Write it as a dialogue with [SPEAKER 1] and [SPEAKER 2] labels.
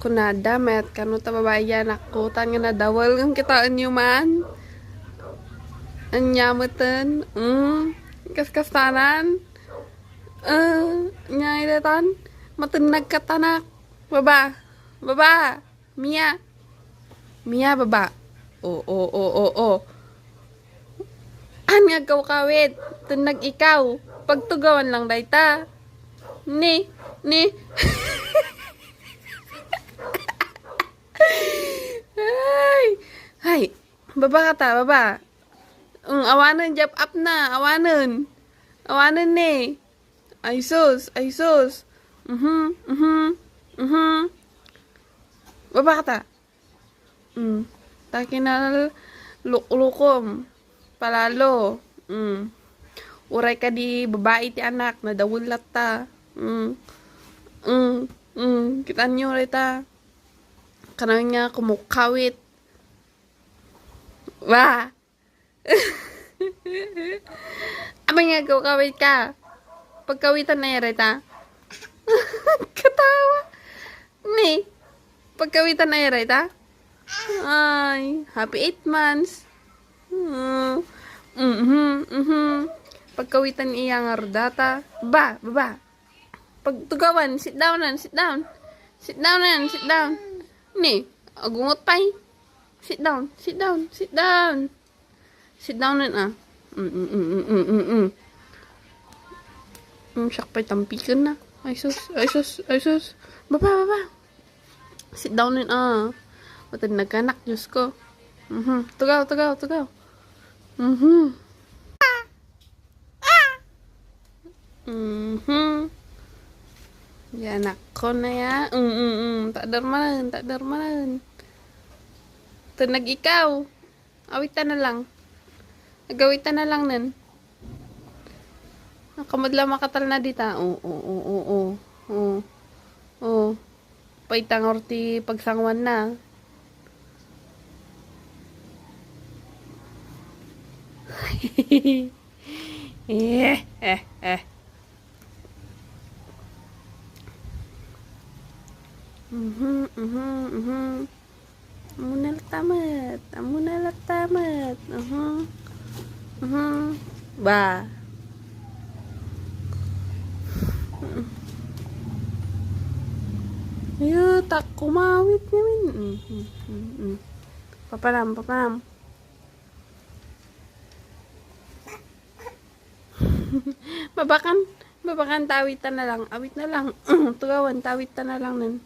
[SPEAKER 1] kunada met kanu ta babayan ako tan nga nadawal ng kitaan nyo man. Anyameten, kastanan. Nya idatan matenag katanak. Baba. Baba. Mia. Mia baba. Oo. An nga kawit. Tenag ikaw. Pagtugawan lang dayta. Ni. Hay. Baba ka ta, baba. Awanan jab up na, awanan. Awanan ni. Ay sus. Baba ka ta. Takin na lukom. Palalo. Uray ka di babae ti anak na dawulat ta. Kita nyo uray ta. Kanang nga kumukawit. Wah. Abang nga kawit ka. Pagkawitan na yara ta. Katawa. Ni. Pagkawitan na yara ta. Ay. Happy 8 months. Pagkawitan iya nga rodata. Baba. Pagtugawan. Sit down. Ni. Agungot pa'y. Sit down. Sit down na. Siyak pa'y tampikan na. Ay sus. Baba. Sit down na. Matad nagkanak, Diyos ko. Tugaw. Yan ako na ya. Tak darman. Tunag ikaw. Awitan na lang. Nagawitan na lang nun. Nakamadla makatal na dita. Oo. Paitang orti pagsangwan na. Amuna latamat. Ba. Ayo, tak kumawit namin. Paparam. Babakan tawitan na lang. Awit na lang. Tugawan, tawitan na lang nun.